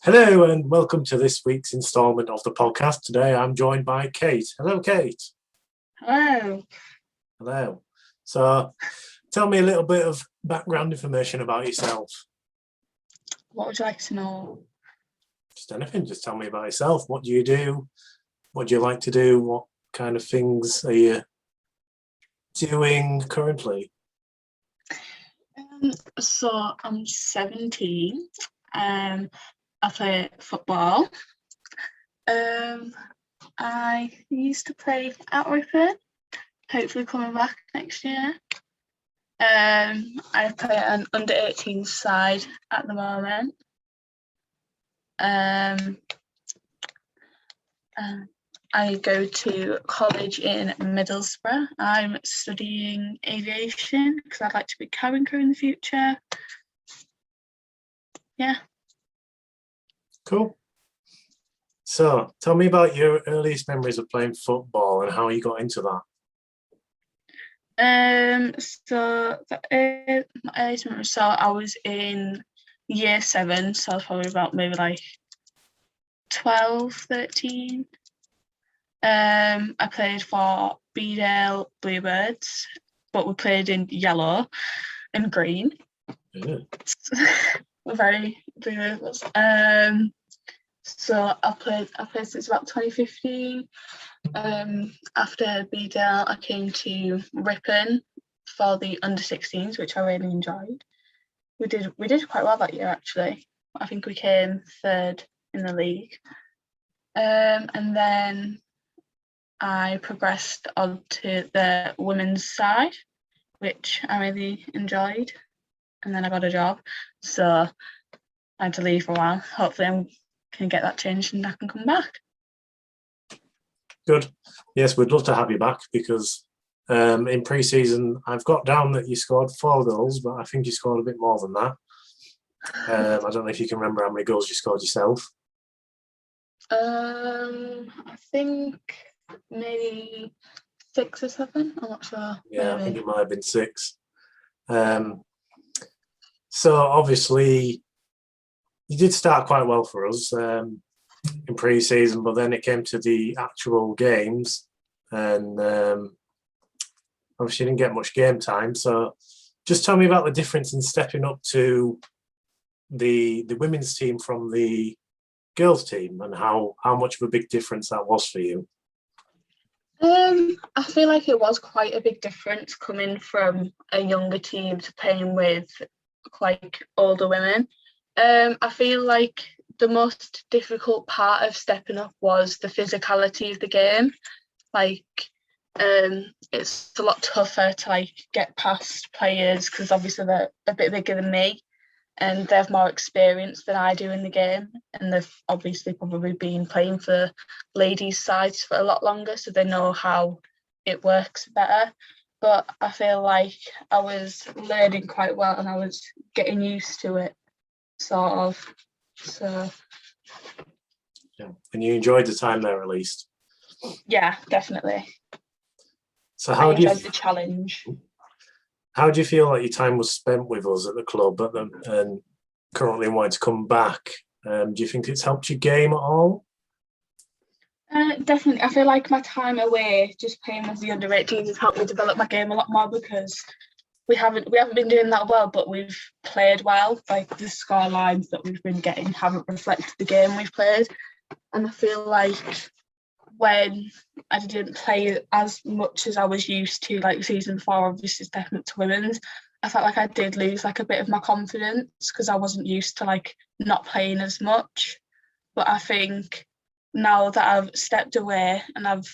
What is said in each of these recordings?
Hello and welcome to this week's instalment of the podcast. Today I'm joined by Kate. Hello, Kate. Hello. Hello. So tell me a little bit of background information about yourself. What would you like to know? Just anything. Just tell me about yourself. What do you do? What do you like to do? What kind of things are you doing currently? So I'm 17. I play football. I used to play at Ripon, hopefully coming back next year. I play an under 18 side at the moment. I go to college in Middlesbrough. I'm studying aviation because I'd like to be cabin crew in the future. Yeah. Cool. So tell me about your earliest memories of playing football and how you got into that. So I was in year 7, so I was probably about maybe like 12, 13. I played for Bedale Bluebirds, but we played in yellow and green. Yeah. We're very Bluebirds. So I played since about 2015. After Bedale, I came to Ripon for the under 16s, which I really enjoyed. We did quite well that year actually. I think we came 3rd in the league. And then I progressed on to the women's side, which I really enjoyed. And then I got a job, so I had to leave for a while. Hopefully I can get that changed and I can come back. Good. Yes, we'd love to have you back because in pre-season I've got down that you scored 4 goals, but I think you scored a bit more than that. I don't know if you can remember how many goals you scored yourself. I think maybe 6 or 7. I'm not sure. Yeah, maybe. I think it might have been 6. So obviously you did start quite well for us in pre-season, but then it came to the actual games and obviously you didn't get much game time. So just tell me about the difference in stepping up to the women's team from the girls team and how much of a big difference that was for you. I feel like it was quite a big difference coming from a younger team to playing with quite older women. I feel like the most difficult part of stepping up was the physicality of the game. Like, it's a lot tougher to like get past players because obviously they're a bit bigger than me and they have more experience than I do in the game, and they've obviously probably been playing for ladies' sides for a lot longer, so they know how it works better. But I feel like I was learning quite well and I was getting used to it, sort of. So yeah. And you enjoyed the time there at least? Yeah, definitely. So I enjoyed the challenge. How do you feel like your time was spent with us at the club and currently wanting to come back? Do you think it's helped your game at all? Definitely. I feel like my time away just playing with the under 18s has helped me develop my game a lot more because we haven't been doing that well, but we've played well. Like the score lines that we've been getting haven't reflected the game we've played. And I feel like when I didn't play as much as I was used to, like season 4, obviously stepping up to women's, I felt like I did lose like a bit of my confidence because I wasn't used to like not playing as much. But I think now that I've stepped away and I've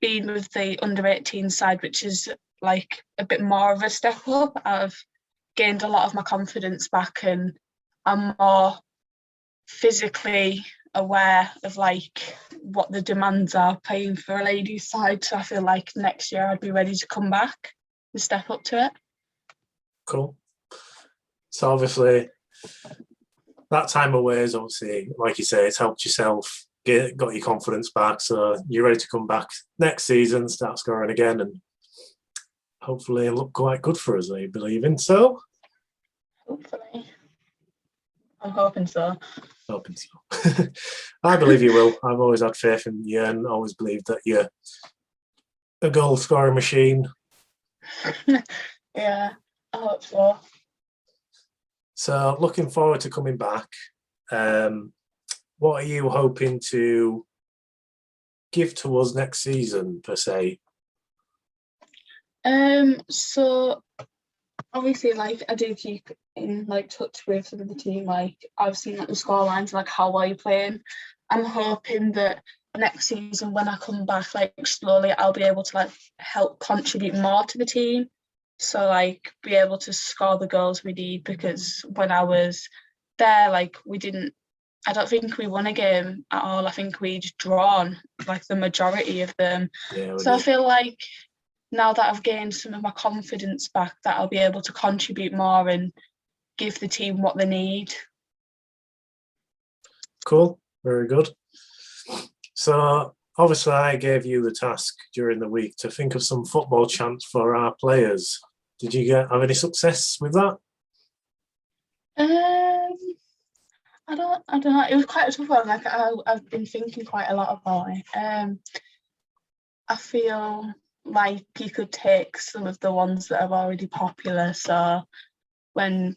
been with the under 18 side, which is like a bit more of a step up, I've gained a lot of my confidence back and I'm more physically aware of like what the demands are playing for a ladies' side. So I feel like next year I'd be ready to come back and step up to it. Cool. So obviously that time away is obviously, like you say, it's helped yourself, got your confidence back. So you're ready to come back next season, start scoring again, and hopefully it'll look quite good for us, I believe in. So Hopefully. I'm hoping so. Hoping so. I believe you will. I've always had faith in you and always believed that you're a goal scoring machine. Yeah, I hope so. So looking forward to coming back. What are you hoping to give to us next season, per se? So obviously, like, I do keep in like touch with some of the team. Like, I've seen like the score lines, like how are you playing. I'm hoping that next season when I come back, like slowly, I'll be able to like help contribute more to the team. So like be able to score the goals we need, because when I was there, like I don't think we won a game at all. I think we'd drawn like the majority of them. Yeah, So I feel like now that I've gained some of my confidence back, that I'll be able to contribute more and give the team what they need. cool. Very good. So obviously, I gave you the task during the week to think of some football chants for our players. Did you have any success with that? I don't know. It was quite a tough one. Like I've been thinking quite a lot about it. I feel like you could take some of the ones that are already popular. So when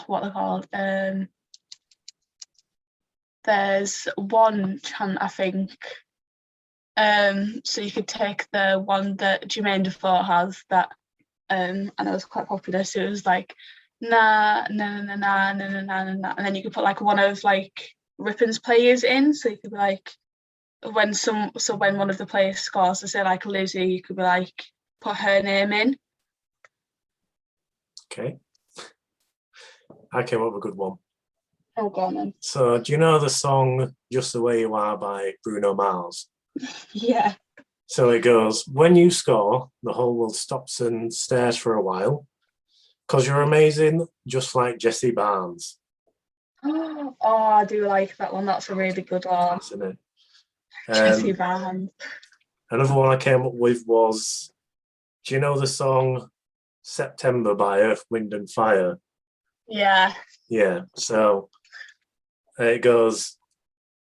what they're called. There's one chant, I think. So you could take the one that Jermaine Defoe has that and it was quite popular. So it was like na na na na na na na na na, and then you could put like one of like Ripon's players in. So you could be like when one of the players scores, so say like Lizzie, you could be like put her name in. Okay. I came up with a good one. Oh, go on then. So, do you know the song Just the Way You Are by Bruno Mars? Yeah. So it goes, when you score, the whole world stops and stares for a while, because you're amazing, just like Jesse Barnes. Oh, I do like that one. That's a really good one. That's in it. Jesse Barnes. Another one I came up with was, do you know the song September by Earth, Wind and Fire? Yeah. Yeah, so it goes,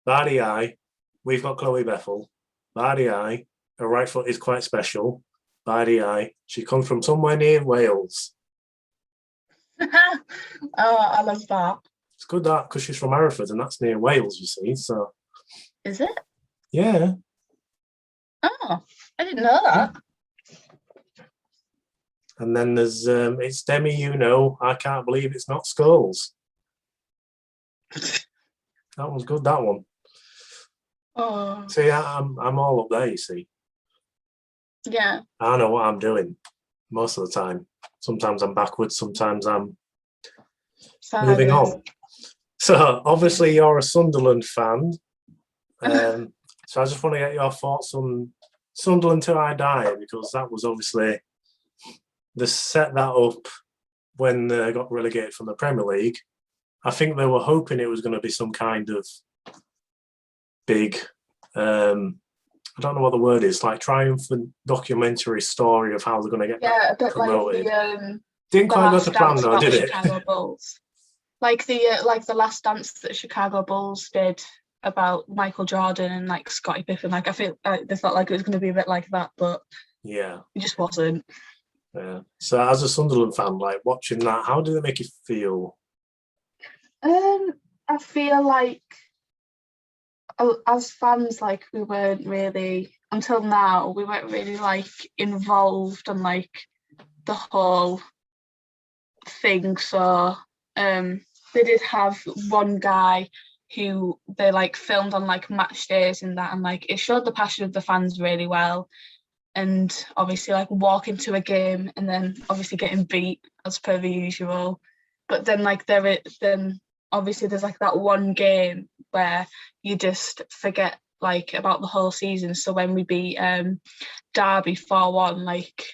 Bardi Eye, we've got Chloe Bethel. Bardi Eye, her right foot is quite special. Bardi Eye, she comes from somewhere near Wales. Oh, I love that. It's good that because she's from Hereford and that's near Wales, you see. So Is it? yeah. Oh, I didn't know that. And then there's it's Demi, you know, I can't believe it's not Skulls. That one's good, that one. Oh. See, I'm all up there, you see. Yeah. I know what I'm doing most of the time. Sometimes I'm backwards, sometimes I'm moving on. So obviously you're a Sunderland fan. So I just want to get your thoughts on Sunderland till I die, because that was obviously they set that up when they got relegated from the Premier League. I think they were hoping it was going to be some kind of big, I don't know what the word is, like triumphant documentary story of how they're going to get a bit promoted. Like Didn't quite go to plan though, did it? Chicago Bulls. Like the last dance that Chicago Bulls did about Michael Jordan and like Scottie Pippen. Like I feel like they felt like it was going to be a bit like that, but yeah, it just wasn't. Yeah. So as a Sunderland fan, like watching that, how did it make you feel? I feel like as fans, like we weren't really until now. We weren't really like involved in like the whole thing. So they did have one guy who they like filmed on like match days and that, and like it showed the passion of the fans really well. And obviously like walking to a game and then obviously getting beat as per the usual. But then like then obviously there's like that one game where you just forget like about the whole season. So when we beat Derby 4-1, like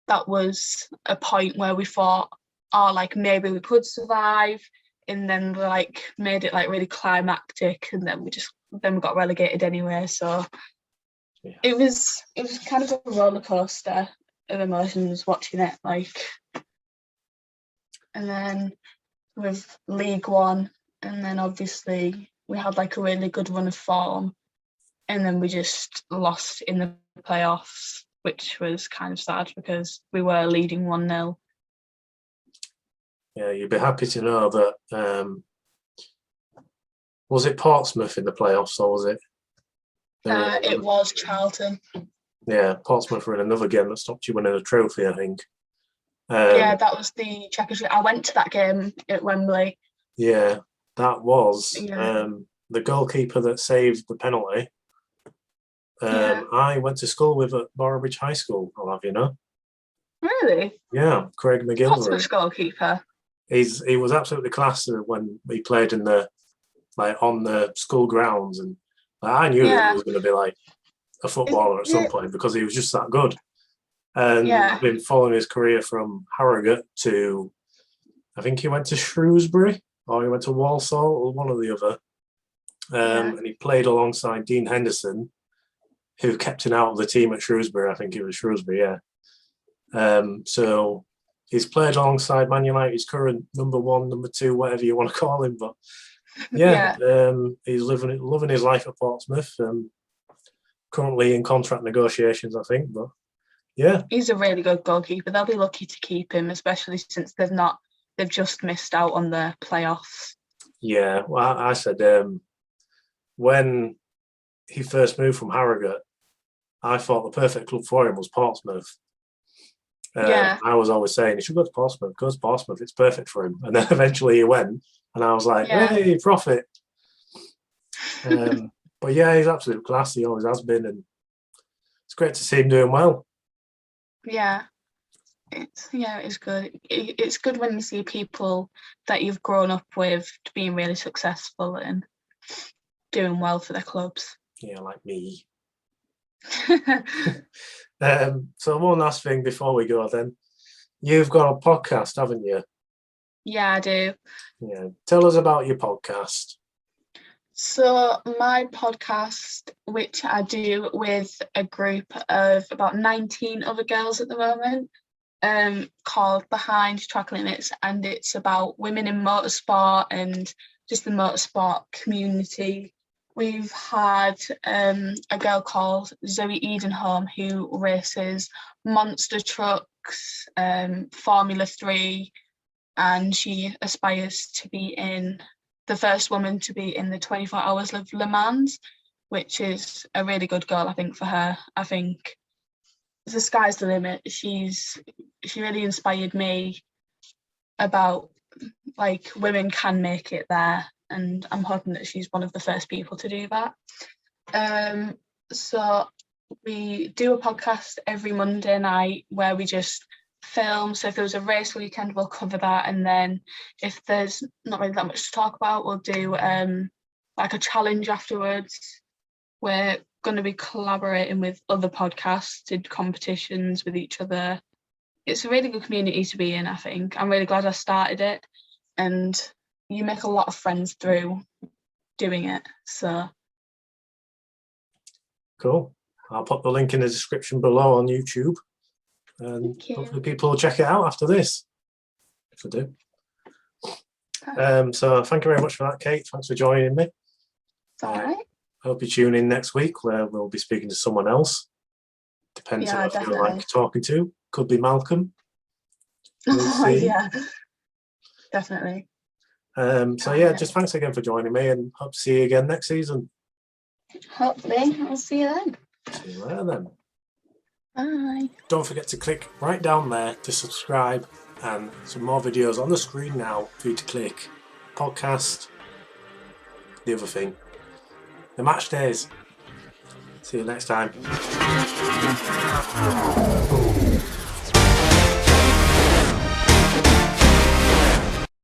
that was a point where we thought, oh, like maybe we could survive, and then we like made it like really climactic, and then we got relegated anyway. So yeah. it was kind of a roller coaster of emotions watching it. Like and then with League One, and then obviously we had like a really good run of form, and then we just lost in the playoffs, which was kind of sad because we were leading 1-0. Yeah, you'd be happy to know that. Was it Portsmouth in the playoffs, or was it? It was Charlton. Yeah, Portsmouth were in another game that stopped you winning a trophy, I think. Yeah, that was the Checkers. I went to that game at Wembley. Yeah, that was the goalkeeper that saved the penalty. I went to school with at Boroughbridge High School, I'll have you know. Really? Yeah, Craig McGilvery. Portsmouth's goalkeeper. He was absolutely class when he played in the on the school grounds, and I knew that he was going to be like a footballer at some point because he was just that good. And I've been following his career from Harrogate to, I think he went to Shrewsbury or he went to Walsall or one or the other. And he played alongside Dean Henderson, who kept him out of the team at Shrewsbury. I think it was Shrewsbury, yeah. So he's played alongside Man United's current number 1, number 2, whatever you want to call him. But he's loving his life at Portsmouth. Currently in contract negotiations, I think. But yeah, he's a really good goalkeeper. They'll be lucky to keep him, especially since they've just missed out on the playoffs. Yeah, well, I said when he first moved from Harrogate, I thought the perfect club for him was Portsmouth. I was always saying he should go to Portsmouth. Go to Portsmouth, it's perfect for him. And then eventually he went, and I was like, hey, profit. But yeah, he's absolute class. He always has been, and it's great to see him doing well. Yeah, it's good. It's good when you see people that you've grown up with being really successful and doing well for their clubs. Yeah, like me. So one last thing before we go then. You've got a podcast, haven't you? Yeah, I do. Yeah. Tell us about your podcast. So my podcast, which I do with a group of about 19 other girls at the moment, called Behind Track Limits, and it's about women in motorsport and just the motorsport community. We've had a girl called Zoe Edenholm who races monster trucks, Formula 3, and she aspires to be the first woman to be in the 24 Hours of Le Mans, which is a really good goal, I think, for her. I think the sky's the limit. She really inspired me about like women can make it there, and I'm hoping that she's one of the first people to do that. So we do a podcast every Monday night where we just film. So if there was a race weekend, we'll cover that, and then if there's not really that much to talk about, we'll do like a challenge afterwards. We're going to be collaborating with other podcasts, did competitions with each other. It's a really good community to be in, I think. I'm really glad I started it, and you make a lot of friends through doing it. So cool. I'll put the link in the description below on YouTube, and hopefully people will check it out after this, if they do. So thank you very much for that, Kate. Thanks for joining me. It's all right. Hope you tune in next week where we'll be speaking to someone else. Depends on who you like talking to. Could be Malcolm. We'll see. Yeah, definitely. So yeah, just thanks again for joining me, and hope to see you again next season. Hopefully. I'll see you then. See you later then. Bye. Don't forget to click right down there to subscribe, and some more videos on the screen now for you to click. Podcast, the other thing, the match days. See you next time.